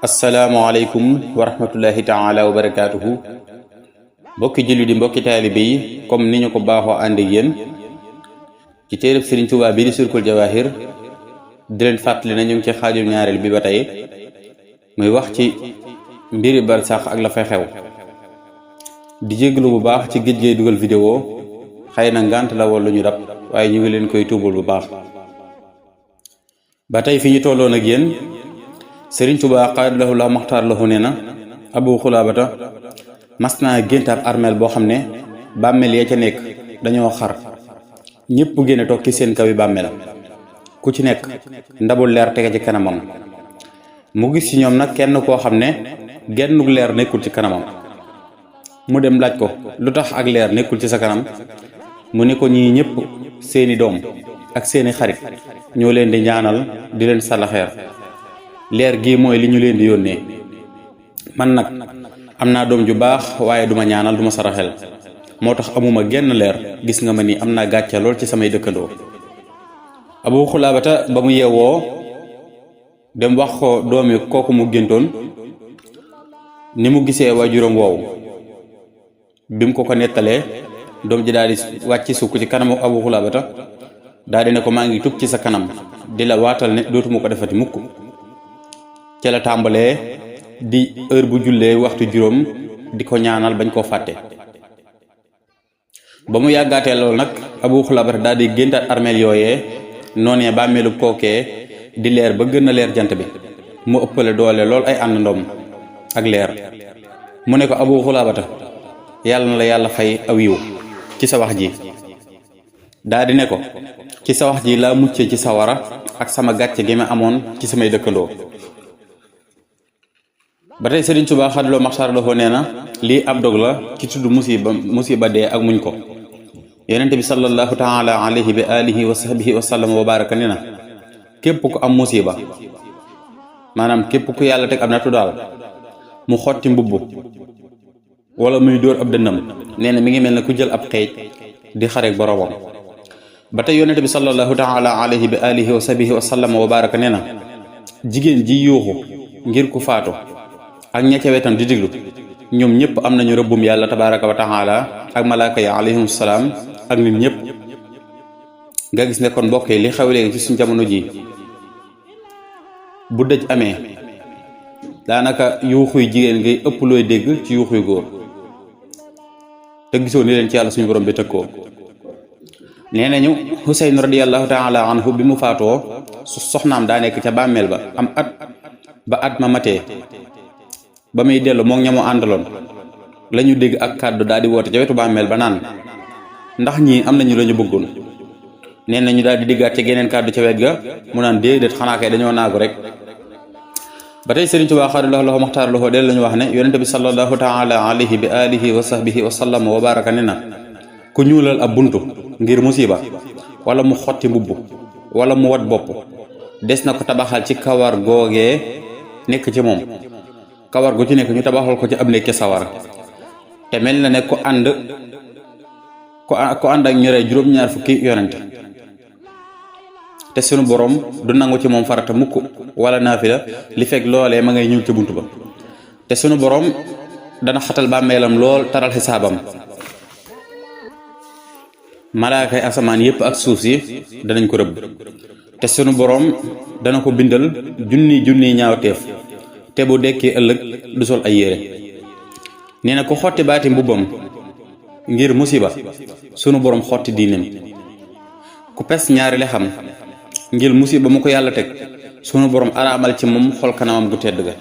asalaamualeykum wa rahmatullahi taala wa barakaatuhu mbokki julli di mbokki taalibe yi comme ni ñu ko baaxoo ànd ak yéen ci téereb Sëriñ Tuubaa bi di Sulkul Jawaahir di leen fàttali na ñu ngi ci xaajum ñaareel bi ba tey muy wax ci mbiri barsax ak la fay xew di jéglu bu baax ci géej gay dugal vidéo xëy na ngànt la wala ñu dab waaye ñu ngi leen koy tuubal bu baax ba tey fi ñu tolloon ak yéen Sëriñ Tuubaa xaadalahu la maxtaar lahu nee na Abu Xulaabata mas naa gént ab armeel boo xam ne bàmmeel ya ca nekk dañoo xar ñëpp génne toog ci seen kaw yi bàmmeel ku ci nekk ndabul leer tege ci kanamam mu gis ci ñoom nag kenn koo xam ne gennug leer nekkul ci kanamam mu dem laaj ko lu tax ak leer nekkul ci sa kanam mu ne ko ñii ñëpp seeni doom ak seeni xarit ñoo leen di ñaanal di leen salaxeer leer gii mooy li ñu leen di yónnee man nag am naa doom ju baax waaye duma ñaanal duma saraxel moo tax amuma genn leer gis nga ma ni am naa gàcce lool ci samay dëkkandoo Abu Xulaabata ba mu yeewoo dem wax ko doomi kooku mu géntoon ni mu gisee waajuram woowu bi mu ko nettalee doom ji daal di wàcc sukk ci kanamu Abu Xulaabata daal di ne ko maa ngi tub ci sa kanam di la waatal ne dootuma ko defati mukk ca la tàmbalee di heure bu jullee waxtu juróom di ko ñaanal bañ koo fàtte ba mu yàggaatee loolu nag Abu Xulaabata daal di géntaat armeel yooyee noonee bàmmeelu kookee di leer ba gën a leer jant bi mu ëppale doole lool ay àndandoom ak leer mu ne ko Abu Xulaabata yàlla na la yàlla fay aw yiw ci sa wax ji daal di ne ko ci sa wax ji laa muccee ci sawara ak sama gàcce gi ma amoon ci samay dëkkandoo ba tey Sëriñ Tuubaa xadloo maxtaar la nee na lii ab dog la ci tudd musiba dee ak muñ ko yonent bi sallallahu taala alayhi bi alihi wa sahbihi wa sallam wa baraka ne na képp ku am musiba maanaam képp ku yàlla teg ab nattu daal mu xotti mbubb wala muy dóor ab dënnam nee na mi ngi mel ne ku jël ab xeej di xareek boroomam ba tey yonent bi sallallahu taala alayhi bi alihi wa sahbihi wa sallam wa baraka ne na jigéen ji yuuxu ngir ku faatu ak ña ca wetam di diglu ñoom ñëpp am nañu rëbbum yàlla tabaraka wa taala ak malaaka ya alayhim salaam ak nit ñëpp nga gis ne kon mbokk yi li xew léegi ci suñ jamono ji bu dëj amee daanaka yuuxuy jigéen ngay ëpp looy dégg ci yuuxuy góor te gisoo ni leen ci yàlla suñu borom bi tëkkoo nee nañu Huseyn radiyallahu taala anhu bi mu faatoo soxnaam daa nekk ca bàmmeel ba am at ba at ma matee ba muy dellu moom ñamu àndaloon la ñu dégg ak kàddu daal di woote ca wetu bàmmeel ba naan ndax ñii am nañu la ñu bëggoon nee nañu daal di diggaat ca geneen kàddu ca wet ga mu naan déedéet xanaa kay dañoo naagu rek ba tey Sëriñ Tuubaa xaadallahu lahu maxtaar lahu del lañu wax ne yonente bi sallallahu taala alayhi bi alihi wa sahbihi wa sallam wa baraka ne na ku ñuulal ab buntu ngir musiba wala mu xotti mbubb wala mu wat bopp des na ko tabaxal ci kawar googee nekk ci moom kawar gu ci nekk ñu tabaxal ko ci ab nekk sawara te mel na ne ku ànd ak ñu rey juróom-ñaar fukki yonente te sunu borom du nangu ci moom farata mukk wala naafila li fekk loolee ma ngay ñëw ci bunt ba te sunu borom dana xatal bàmmeelam lool taral xisaabam malaakay asamaan yépp ak suuf si danañ ko rëbb te sunu borom dana ko bindal junni ñaawteef te bu dekkee ëllëg du sol ay yére nee na ku xotti baati mbubbam ngir musiba sunu borom xotti diineem ku pes ñaari le xam ngir musiba mu ko yàlla teg sunu borom araamal ci moom xol kanamam gu tedd ga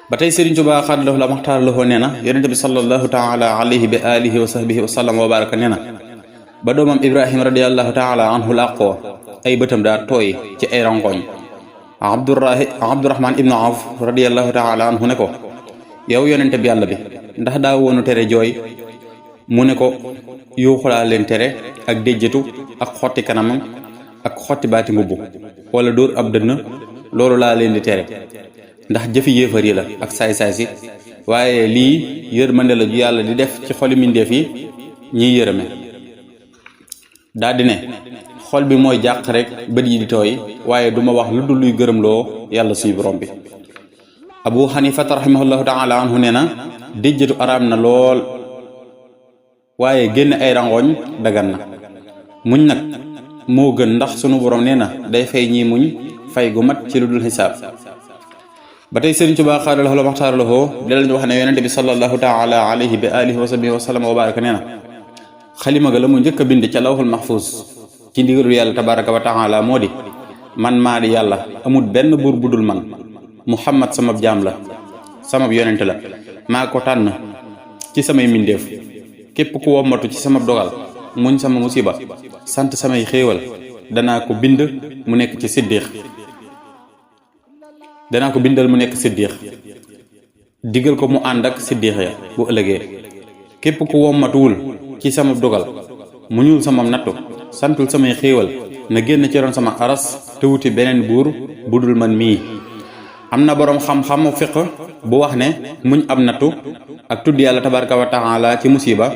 ba tey Sëriñ Tuubaa xaadallahu la maxtaar lahu nee na yonente bi sallallahu taala alayhi bi alihi wa sahbihi wa sallam wa baraka nee na ba doomam Ibrahima radiyallahu taala anhu làqoo ay bëtam daa tooy ci ay rangoñ Abdurahmaan ibnu Awf radiyallahu taala anhu ne ko yow yonente bi yàlla bi ndax daa woonu tere jooy mu ne ko yuuxulaa leen tere ak déjjatu ak xotti kanamam ak xotti baati mbubb wala dóor ab dënn loolu laa leen di tere ndax jëfi yéefar yi la ak saay-saay si waaye lii yërmande la ju yàlla di def ci xoli mbindeef yi ñiy yërëme daldi ne xol bi mooy jàq rek bët yi di tooy waaye duma wax lu dul luy gërëmloo yàlla suñu borom bi Abu Xanifata rahimahullahu taala anhu nee na déjjatu araam na lool waaye génn ay rangooñ dagan na. muñ nag moo gën ndax sunu borom nee na day fay ñi muñ fay gu mat ci lu dul xisaab. ba tey Sëriñ Tuubaa xaadalaxoo la maxtaaralaxoo delañu wax ne yonente bi sallallahu taala alayhi bi alihi wa sahbihi wa sallam wa baraka nee na xalima ga la mu njëkk a bind ca lawhul mahfuz ci ndigalul yàlla tabaraka wa taala moo di man maa di yàlla amul benn buur budul man muhammad sama jaam la sama yonente la maa ko tànn ci samay mbindeef képp ku wommatu ci sama dogal muñ sama musiba sant samay xéewal danaa ko bind mu nekk ci siddiq danaa ko bindal mu nekk siddiq digal ko mu ànd ak siddiq ya bu ëllëgee képp ku wommatuwul ci sama dogal muñul sama nattu santul samay xéewal na génn ci ron sama aras te wuti beneen buur budul man mii. am na boroom xam-xamu fiq bu wax ne muñ ab nattu ak tudd yàlla tabaraka wa taala ci musiba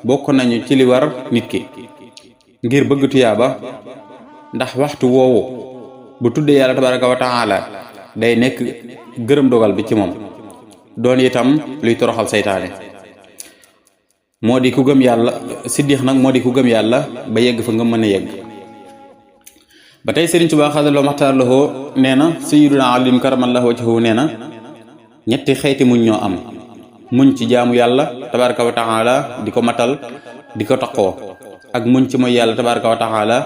bokk nañu ci li war nit ki ngir bëgg tuyaaba ndax waxtu woowu bu tuddee yàlla tabaraka wa taala day nekk gërëm dogal bi ci moom doon itam luy toroxal saytaane. moo di ku gëm yàlla siddiq nag moo di ku gëm yàlla ba yegg fa nga mën a yegg. ba tey Sëriñ Tuubaa xaadaloo maxtaaraloo nee na sayyiduna alim karamallahu wajhahu nee na ñetti xeeti muñ ñoo am muñ ci jaamu yàlla tabaraka wa taala di ko matal di ko taqoo ak muñ ci mooy yàlla tabaraka wa taala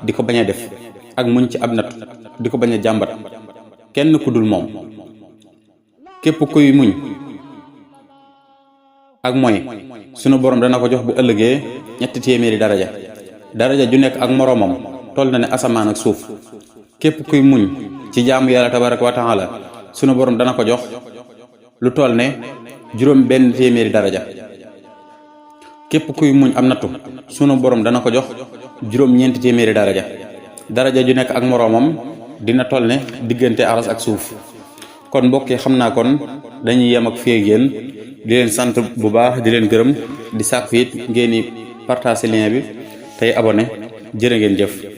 di ko bañ a def ak muñ ci ab nattu di ko bañ a jàmbat kenn ku dul moom. képp kuy muñ ak mooy sunu borom dana ko jox bu ëllëgee 300 daraja ju nekk ak moroomam toll na ne asamaan ak suuf. képp kuy muñ ci jaamu yàlla tabaraka wa taala sunu borom dana ko jox lu toll ne 100 daraja. képp kuy muñ am nattu sunu borom dana ko jox 400 daraja. daraja ju nekk ak moroomam dina toll ne diggante aras ak suuf. kon mbokk yi xam naa kon dañuy yem ak fii ak yéen di leen sant bu baax di leen gërëm di sàkku it ngeen di partager lien bi tey abonné jërë ngeen jëf.